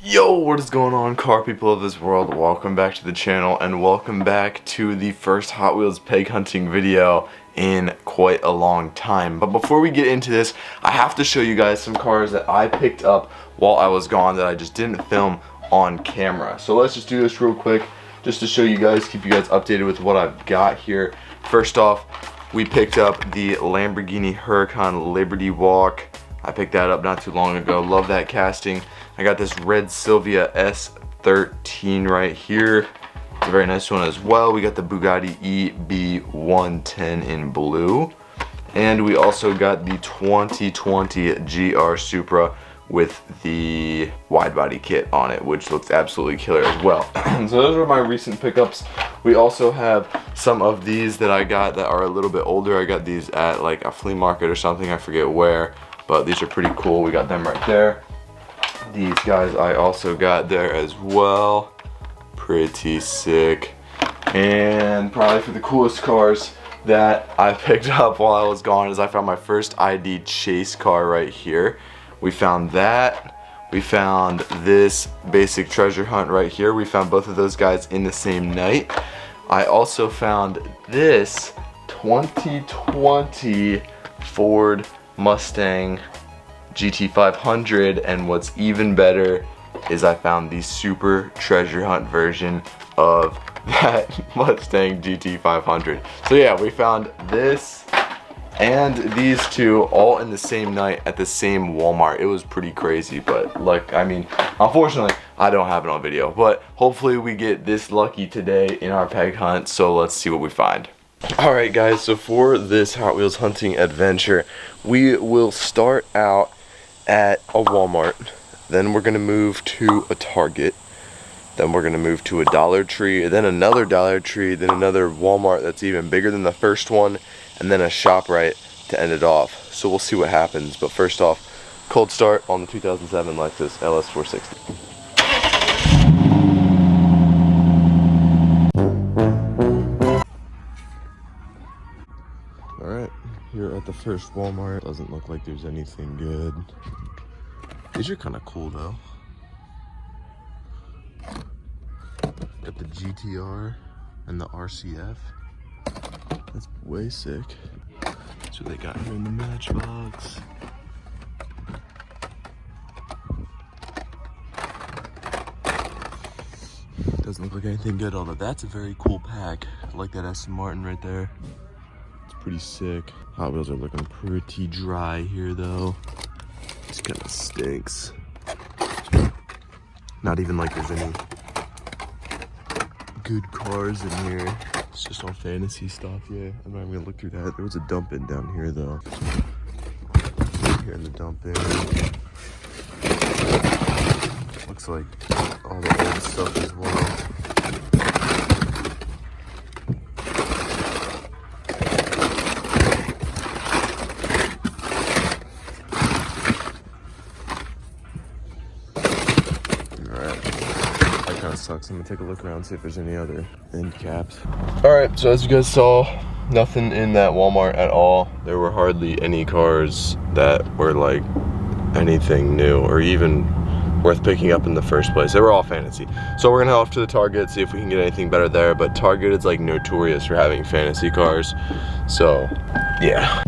Yo, what is going on, car people of this world? Welcome back to the channel and welcome back to the first Hot Wheels peg hunting video in quite a long time. But before we get into this, I have to show you guys some cars that I picked up while I was gone that I just didn't film on camera. So let's just do this real quick just to show you guys, keep you guys updated with what I've got here. First off, we picked up the Lamborghini Huracan Liberty Walk. I picked that up not too long ago. Love that casting. I got this red Sylvia S13 right here. It's a very nice one as well. We got the Bugatti EB110 in blue. And we also got the 2020 GR Supra with the wide body kit on it, which looks absolutely killer as well. So those are my recent pickups. We also have some of these that I got that are a little bit older. I got these at like a flea market or something, I forget where, but these are pretty cool. We got them right there. These guys I also got there as well. Pretty sick. And probably for the coolest cars that I picked up while I was gone is I found my first ID chase car right here. We found that. We found this basic treasure hunt right here. We found both of those guys in the same night. I also found this 2020 Ford Mustang GT500, and what's even better is I found the super treasure hunt version of that Mustang GT500. So yeah, we found this and these two all in the same night at the same Walmart. It was pretty crazy, but like, I mean, unfortunately I don't have it on video, but hopefully we get this lucky today in our peg hunt. So let's see what we find. Alright guys, so for this Hot Wheels hunting adventure, we will start out at a Walmart, then we're going to move to a Target, then we're going to move to a DollarTree, then another DollarTree, then another Walmart that's even bigger than the first one, and then a Shoprite to end it off. So we'll see what happens, but first off, cold start on the 2007 Lexus LS460. Here at the first Walmart. Doesn't look like there's anything good. These are kind of cool though. Got the GTR and the RCF. That's way sick. That's what they got here in the Matchbox. Doesn't look like anything good, although that's a very cool pack. I like that Aston Martin right there. Pretty sick. Hot Wheels are looking pretty dry here though. This kind of stinks. Not even like there's any good cars in here. It's just all fantasy stuff. Yeah, I'm not even gonna look through that. There was a dump bin down here though. Here in the dump bin. Looks like all the old stuff as well. Sucks. I'm gonna take a look around, see if there's any other end caps. Alright, so as you guys saw, nothing in that Walmart at all. There were hardly any cars that were like anything new or even worth picking up in the first place. They were all fantasy. So we're gonna head off to the Target, see if we can get anything better there, but Target is like notorious for having fantasy cars. So yeah.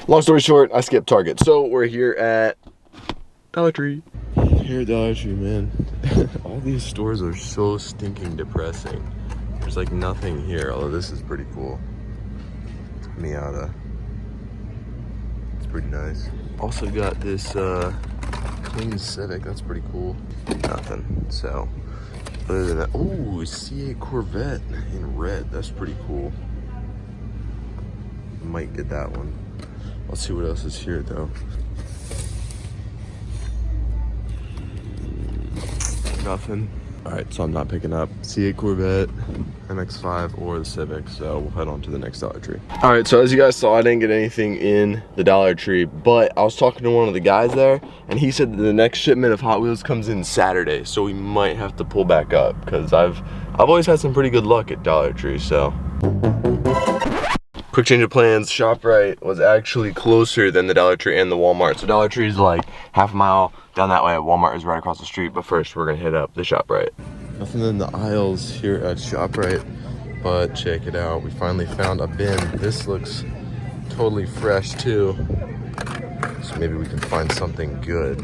Long story short, I skipped Target. So we're here at DollarTree. Here at DollarTree, man. All these stores are so stinking depressing. There's like nothing here, although this is pretty cool. Miata. It's pretty nice. Also got this clean Civic, that's pretty cool. Nothing. So other than that, ooh, C8 Corvette in red, that's pretty cool. Might get that one. Let's see what else is here though. Nothing. Alright, so I'm not picking up C8 Corvette, MX-5, or the Civic, so we'll head on to the next DollarTree. Alright, so as you guys saw, I didn't get anything in the DollarTree, but I was talking to one of the guys there, and he said that the next shipment of Hot Wheels comes in Saturday, so we might have to pull back up, because I've always had some pretty good luck at DollarTree, so. quick change of plans. Shoprite was actually closer than the Dollar Tree and the Walmart. So Dollar Tree is like half a mile down that way. Walmart is right across the street. But first, we're gonna hit up the Shoprite. Nothing in the aisles here at Shoprite, but check it out. We finally found a bin. This looks totally fresh too. So maybe we can find something good.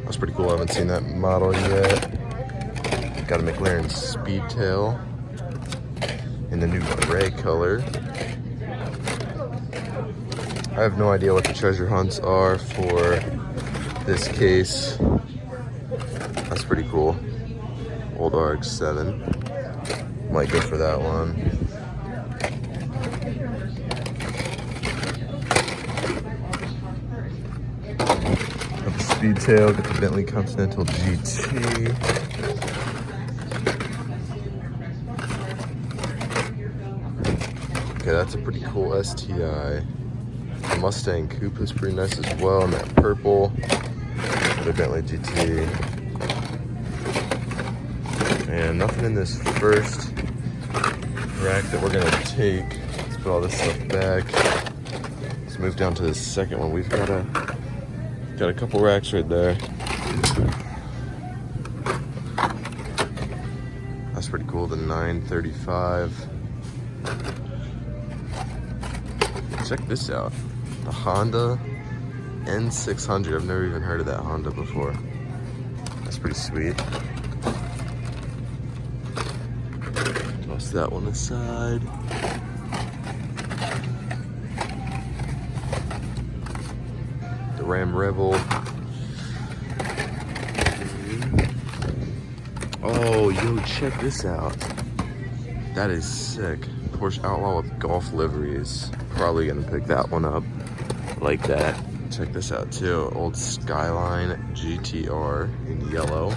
That's pretty cool. I haven't seen that model yet. Got a McLaren Speedtail in the new gray color. I have no idea what the treasure hunts are for this case. That's pretty cool. Old RX-7. Might go for that one. Got the Speedtail, got the Bentley Continental GT. Okay, that's a pretty cool STI. The Mustang Coupe is pretty nice as well, and that purple. The Bentley GT. And nothing in this first rack that we're gonna take. Let's put all this stuff back. Let's move down to the second one. We've got a couple racks right there. That's pretty cool, the 935. Check this out, the Honda N600. I've never even heard of that Honda before. That's pretty sweet. Toss that one aside. The Ram Rebel. Oh, yo, check this out. That is sick. Porsche Outlaw with golf liveries. Probably gonna pick that one up like that. Check this out too. Old Skyline GTR in yellow.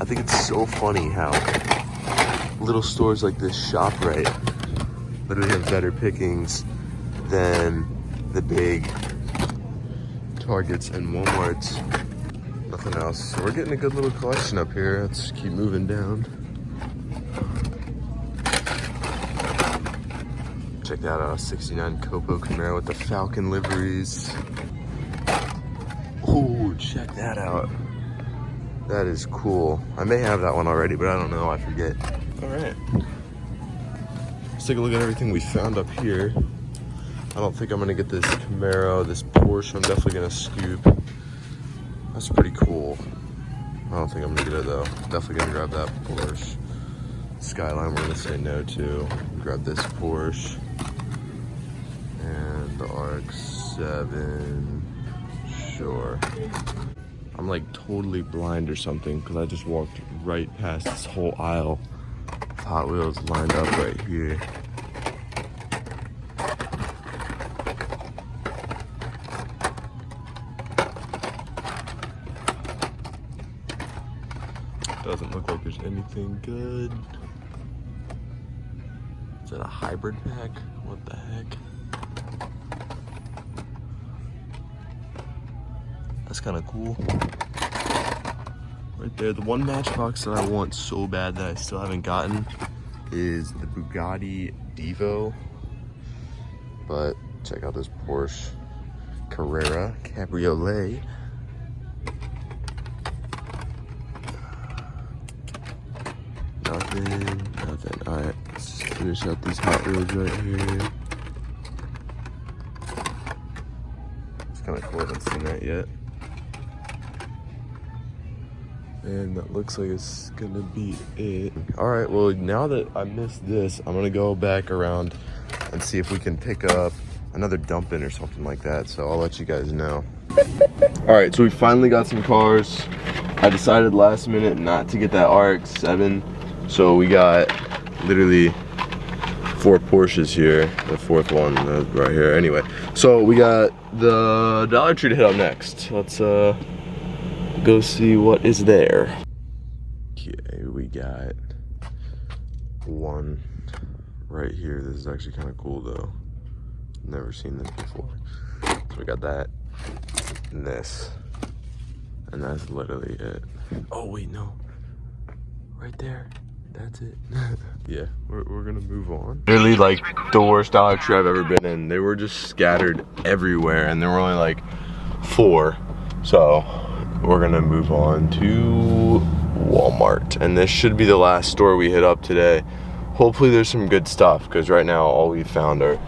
I think it's so funny how little stores like this Shoprite literally have better pickings than the big Targets and Walmarts. Nothing else. So we're getting a good little collection up here. Let's keep moving down. Check that out, 69 Copo Camaro with the Falcon liveries. Oh, check that out. That is cool. I may have that one already, but I don't know, I forget. All right. Let's take a look at everything we found up here. I don't think I'm gonna get this Camaro, this Porsche. I'm definitely gonna scoop. That's pretty cool. I don't think I'm gonna get it though. Definitely gonna grab that Porsche. Skyline we're gonna say no to. Grab this Porsche. And the RX-7, sure. I'm like totally blind or something because I just walked right past this whole aisle of Hot Wheels lined up right here. Doesn't look like there's anything good. Is that a hybrid pack? What the heck? That's kind of cool. Right there, the one Matchbox that I want so bad that I still haven't gotten is the Bugatti Divo. But check out this Porsche Carrera Cabriolet. Nothing. Alright, let's just finish out these Hot Wheels right here. It's kind of cool, I haven't seen that yet. And that looks like it's gonna be it. Alright, well now that I missed this, I'm gonna go back around and see if we can pick up another dump-in or something like that. So I'll let you guys know. Alright, so we finally got some cars. I decided last minute not to get that RX-7. So we got literally 4 Porsches here. The 4th one right here. Anyway, so we got the Dollar Tree to hit up next. Let's go see what is there. Okay, we got one right here. This is actually kind of cool though. Never seen this before. So we got that and this. And that's literally it. Oh wait, no. Right there. That's it. Yeah, we're gonna move on. Literally like the worst Dollar Tree I've ever been in. They were just scattered everywhere and there were only like 4. So we're gonna move on to Walmart. And this should be the last store we hit up today. Hopefully there's some good stuff because right now all we found are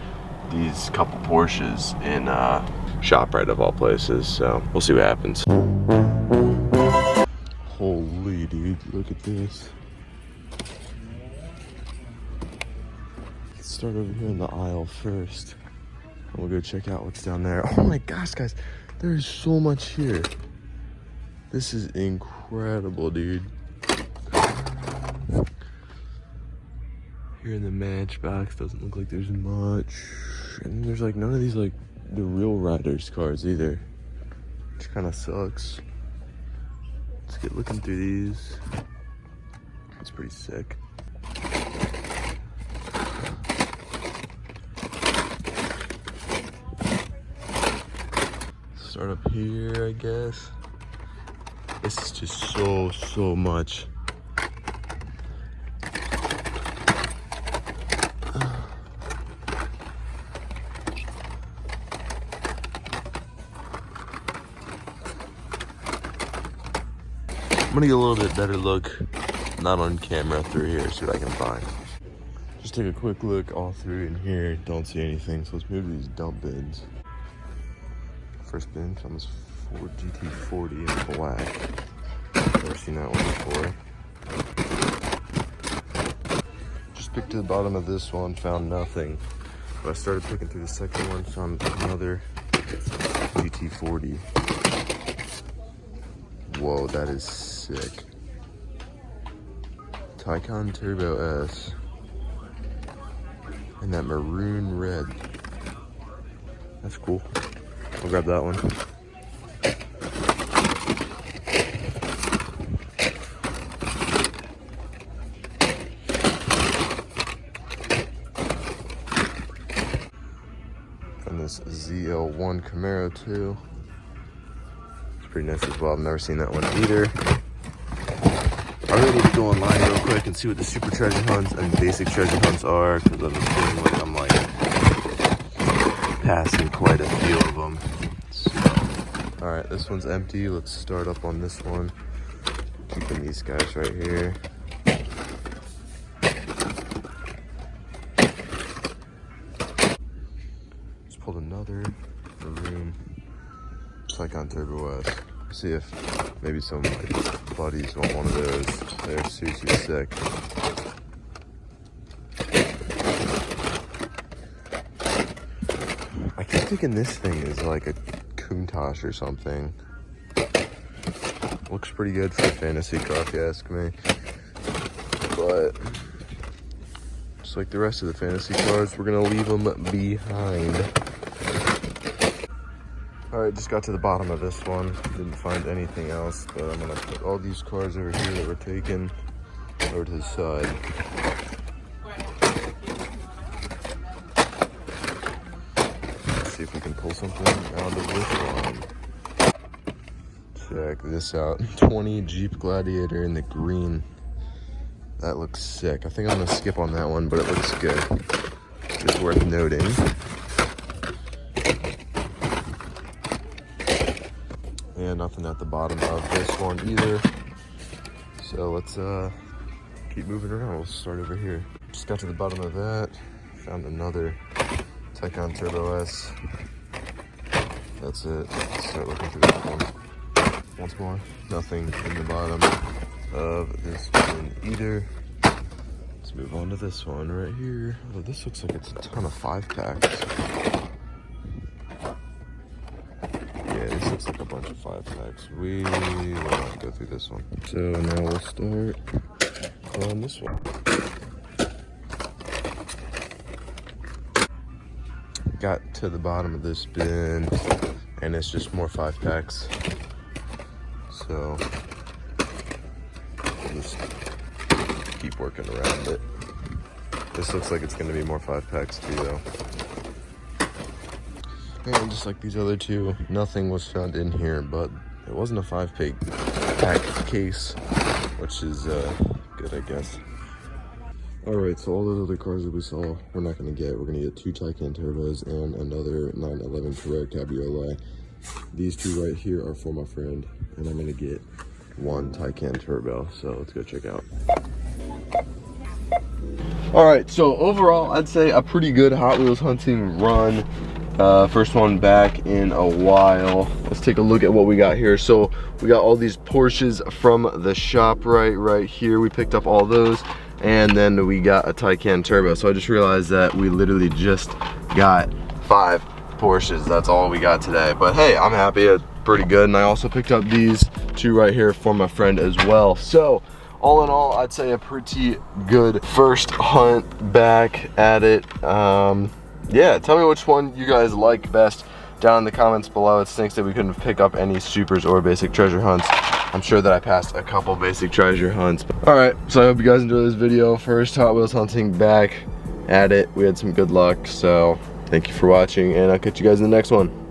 these couple Porsches in Shoprite of all places. So we'll see what happens. Holy dude, look at this. Let's start over here in the aisle first. And we'll go check out what's down there. Oh my gosh, guys, there is so much here. This is incredible, dude. Here in the Matchbox, doesn't look like there's much. And there's like none of these like the real Riders cars either, which kind of sucks. Let's get looking through these. That's pretty sick. Start up here, I guess. This is just so much. I'm gonna get a little bit better look, not on camera, through here, see what I can find. Just take a quick look all through in here, don't see anything, so let's move to these dump bins. First bin found this Ford GT40 in black. Never seen that one before. Just picked to the bottom of this one, found nothing. But I started picking through the second one, found another GT40. Whoa, that is sick. Taycan Turbo S. And that maroon red. That's cool. I'll grab that one. And this ZL1 Camaro too. It's pretty nice as well. I've never seen that one either. I really need to go online real quick and see what the super treasure hunts and basic treasure hunts are, because I'm feeling like I'm like passing quite a few of them. So, all right, this one's empty. Let's start up on this one. Keeping these guys right here. Just pulled another maroon Taycan Turbo S. See if maybe some of my buddies want one of those. They're super sick. I keep thinking this thing is like a Countach or something. Looks pretty good for a fantasy car if you ask me. But just like the rest of the fantasy cars, we're gonna leave them behind. Alright, just got to the bottom of this one. Didn't find anything else, but I'm gonna put all these cars over here that were taken over to the side. Let's see if we can pull something out of this one. Check this out. 20 Jeep Gladiator in the green. That looks sick. I think I'm gonna skip on that one, but it looks good. It's worth noting. And nothing at the bottom of this one either. So let's keep moving around. We'll start over here. Just got to the bottom of that. Found another Taycan Turbo S. That's it. Let's start looking through that one. Once more, nothing in the bottom of this one either. Let's move on to this one right here. Oh, this looks like it's a ton of 5-packs. This looks like a bunch of 5-packs. We will not go through this one. So now we'll start on this one. Got to the bottom of this bin, and it's just more 5-packs. So we'll just keep working around it. This looks like it's going to be more 5-packs too, though. And just like these other two, nothing was found in here, but it wasn't a 5-pack case, which is good good, I guess. Alright, so all those other cars that we saw, we're not going to get. We're going to get 2 Taycan Turbos and another 911 Carrera Cabriolet. These 2 right here are for my friend, and I'm going to get 1 Taycan Turbo, so let's go check out. Alright, so overall, I'd say a pretty good Hot Wheels hunting run. First one back in a while. Let's take a look at what we got here. So we got all these Porsches from the Shoprite right here. We picked up all those. And then we got a Taycan Turbo. So I just realized that we literally just got 5 Porsches. That's all we got today. But hey, I'm happy. It's pretty good. And I also picked up these 2 right here for my friend as well. So all in all, I'd say a pretty good first hunt back at it. Yeah, tell me which one you guys like best down in the comments below. It stinks that we couldn't pick up any supers or basic treasure hunts. I'm sure that I passed a couple basic treasure hunts. Alright, so I hope you guys enjoyed this video. First Hot Wheels hunting back at it. We had some good luck, so thank you for watching, and I'll catch you guys in the next one.